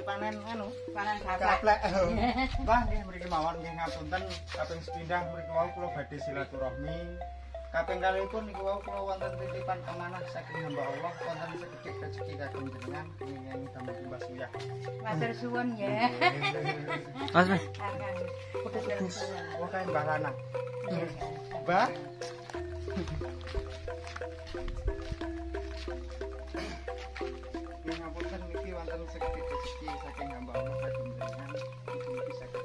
panen anu, panen gaplek. Mbah nggih mriki mawon nggih ngapunten kaping sepindhah mriki wau kula badhe silaturahmi. Kaping kalihipun niku wau kula wonten titipan amanah saking hamba Allah wonten sekedhik rezeki kagem jenengan ingkang damel tumbas wiyah. Matur suwun ya. Mas. Oh kae Mbah Lana. Mbah. Nggih ngapunten niki wonten sekedhik rezeki saking hamba Allah kagem jenengan iki saged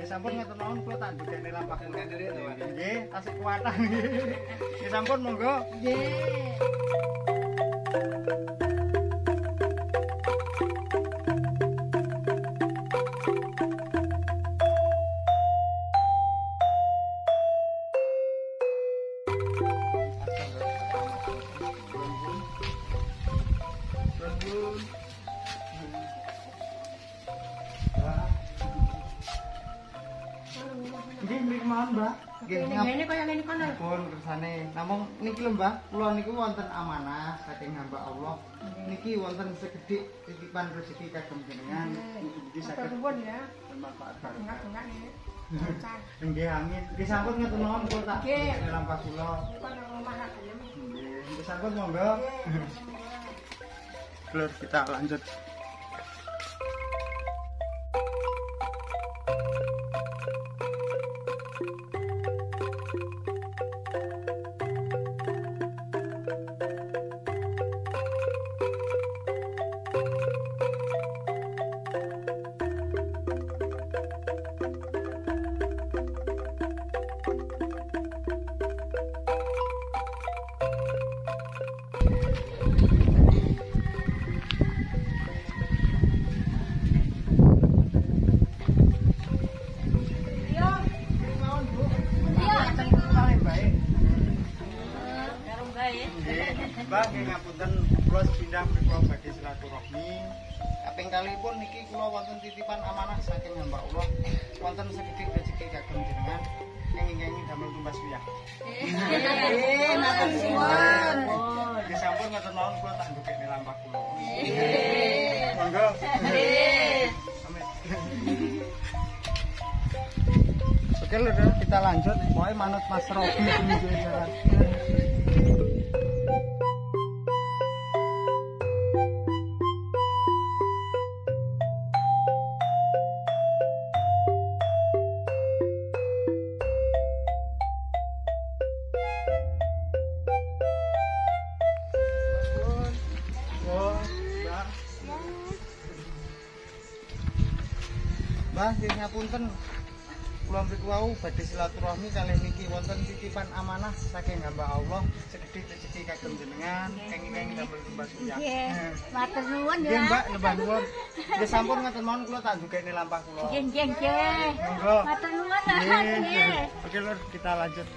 ya sampun ngoten mawon kula tak ndukene lampah kula nggih nggih tasik kuwatan nggih ya sampun monggo Nggih. nggih mriki mawon Mbah nggih Ngene kaya ngene kono. pun kersane namung niki lho Mbah kula niku wonten amanah saking hamba Allah niki wonten sekedhik titipan rezeki kagem jenengan iki saged Suwun ya. bermanfaat bareng Enggak ya. nggih amin nggih sampun ngoten mawon kula tak ndukene lampah kula Kono omah gelem. nggih sampun monggo Lur kita lanjut Mbah nggih ngapunten kula sepindhah kula badhe silaturahmi. Kaping kalihipun niki kula wonten titipan amanah saking hamba Allah wonten sekedhik rezeki kagem jenengan ingkang damel tumbas wiyah. Nggih, matur suwun. Nggih sampun ngoten mawon kula tak ndukene lampah kula. Nggih. Monggo. Nggih. Amin. Oke lho kita lanjut. Pokoke manut Mas Robi nggih jaran. Mbah nggih ngapunten kula mriku wau badhe silaturahmi kalih niki wonten titipan amanah saking hamba Allah sekedhik rezeki kagem jenengan kenging damel tumbas wiyah. Nggih. Matur nuwun Nggih ya. Mbak nembah nuwun. Nggih sampun ngoten mawon kula tak ndukene lampah kula. Nggih, nggih, nggih. Monggo. Matur nuwun. Nggih. Oke Lur kita lanjut.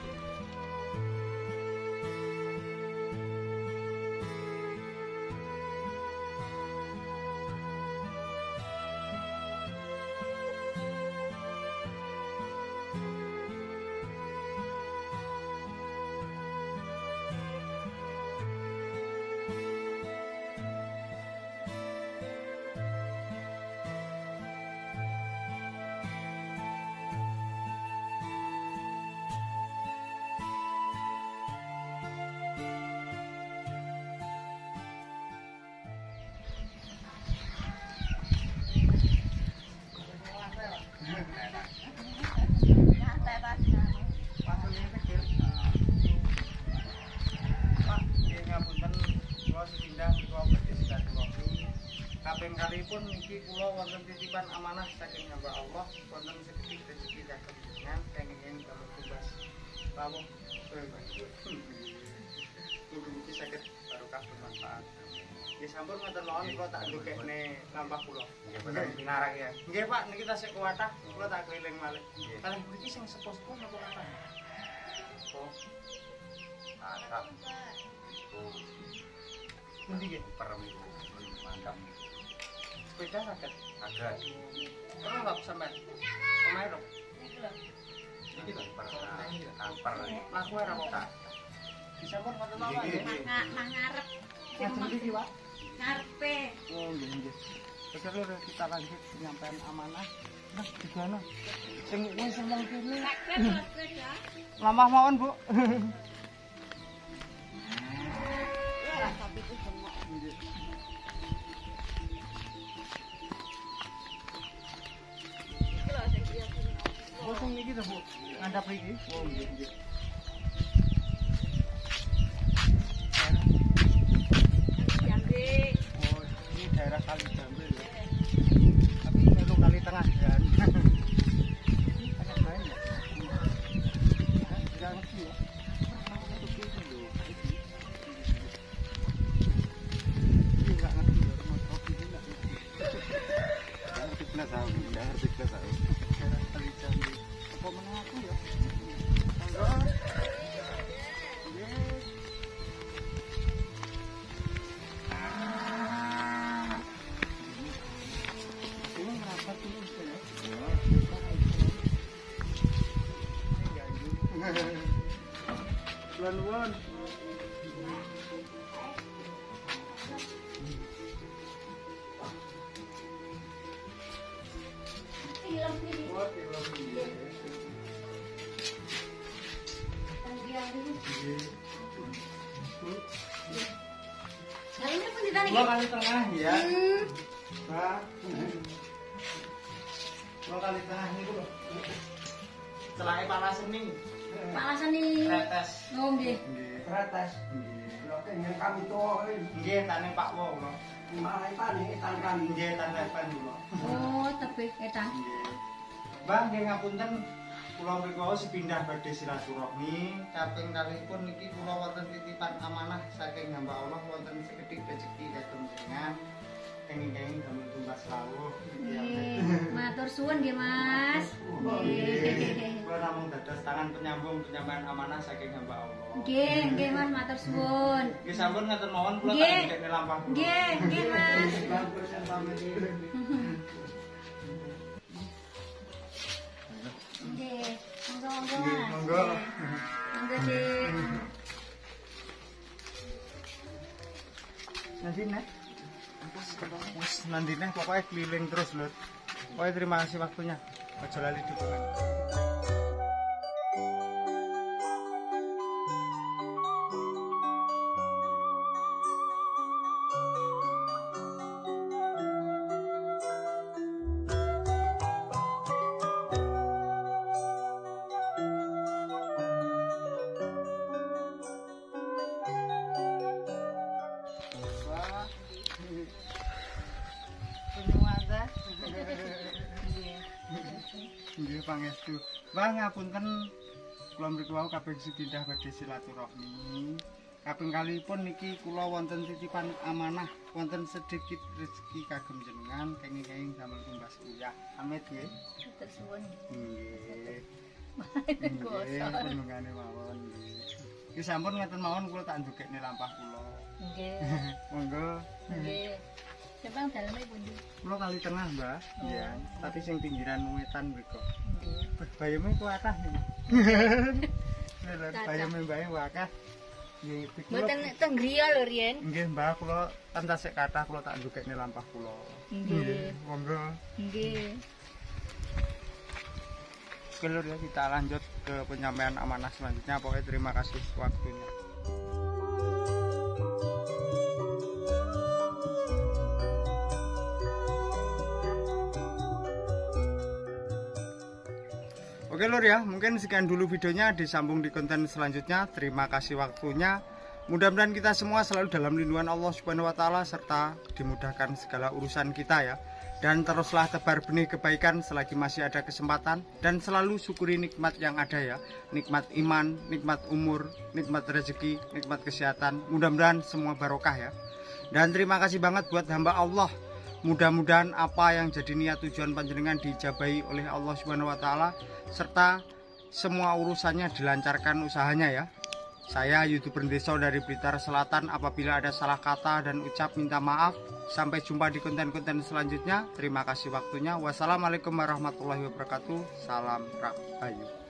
Kaping kalihipun niki kula wonten titipan amanah saking hamba Allah wonten sekedhik rezeki kagem jenengan kenging damel tumbas rawuh kudu iki saged barokah bermanfaat. Nggih sampun ngoten mawon kula tak ndukekne lampah kula. Nggih bener pinarak ya. Nggih Pak niki tasik kuwatah kula tak keliling malih. Kalih mriki sing sepuh-sepuh napa kathah? Oh. Mantap. Pundi nggih? Perem mantap. Sepeda saged? Saged. Ora nggak sampean. Omahe lho. Iki lho kamper. Laku ora kok. Bisa pun ngoten mawon nggih. Nang ngarep. Ngajeng iki, Pak. Karpe. Oh nggih. Oke lur, kita lanjut penyampaian amanah. Nah, gimana? Sing wis wong kene. Lamah mawon, Bu. Oh, sing iki to, Bu. Ngandhap iki. Oh, nggih. Oh, ini daerah Kali Jambe ya. Tapi melu Kali Tengah kan. Banyak banyak. Jangan ngerti ya. Enggak ngerti ya, rumah kopi ini enggak ngerti. Enggak ngerti kelas aku, enggak ngerti kelas aku. Daerah Kali Jambe. Apa menang aku ya? Enggak. Luan. Dua kali tengah ya. Nah. Dua kali tengah ini dulu. Celahnya panasan nih. Panasan nih. Retes. Oh nggih. Ratas. Lho yang kami tuwa Nggih, tane Pak Wong. malah tani kami. Nggih, tane Lepan dulu. Oh, tebih etan. Nggih. Bang, nggih ngapunten kula mriko sepindah badhe silaturahmi. Kaping kalipun niki kula wonten titipan amanah saking hamba Allah wonten sekedhik rezeki kagem jenengan. Kenging-kenging damel tumbas rawuh. Nggih. Matur suwun nggih, Mas. Nggih. Kula namung dados tangan penyambung penyampaian amanah saking hamba Allah. Nggih, Mas, matur suwun. Nggih sampun ngaten mawon kula Nggih. tak ndekne lampah kula. Nggih, Mas. Nggih. Monggo, Nggih, Mas. monggo. Monggo, Dik. Nanti nek. Wis nanti nek pokoknya keliling terus lho. Pokoknya terima kasih waktunya. Aja lali dukungan. Wah. Penyuwata. Nggih pangestu. Bang ngapunten kula mriku wau kaping sepindah badhe silaturahmi. Kaping kalipun niki kula wonten titipan amanah, wonten sedikit rezeki kagem jenengan kenging-kenging damel tumbas uyah. Amit nggih. Matur suwun. Nggih. Nggih, penungane mawon nggih. Ki sampun ngeten mawon kula tak ndukekne lampah kula. Nggih. Monggo. Nggih. Sebang daleme pundi? Kula Kali Tengah, Mbah. Iya, tapi sing pinggiran wetan mriku. Nggih. Bayame ku akeh niki. Lha bayame mbae akeh. Nggih, kula. Mboten teng griya lho riyen. Nggih, Mbah, kula kan tasik kathah kula tak ndukekne lampah kula. Nggih. Monggo. Nggih. Oke lur ya, kita lanjut ke penyampaian amanah selanjutnya. Pokoknya terima kasih waktunya. Oke lur ya, mungkin sekian dulu videonya, disambung di konten selanjutnya. Terima kasih waktunya. Mudah-mudahan kita semua selalu dalam lindungan Allah Subhanahu wa taala serta dimudahkan segala urusan kita ya. Dan teruslah tebar benih kebaikan selagi masih ada kesempatan, dan selalu syukuri nikmat yang ada ya. Nikmat iman, nikmat umur, nikmat rezeki, nikmat kesehatan. Mudah-mudahan semua barokah ya. Dan terima kasih banget buat hamba Allah. Mudah-mudahan apa yang jadi niat tujuan panjenengan diijabahi oleh Allah Subhanahu wa taala serta semua urusannya dilancarkan usahanya ya. Saya YouTuber Deso dari Blitar Selatan. Apabila ada salah kata dan ucap minta maaf. Sampai jumpa di konten-konten selanjutnya. Terima kasih waktunya. Wassalamualaikum warahmatullahi wabarakatuh. Salam Rahayu.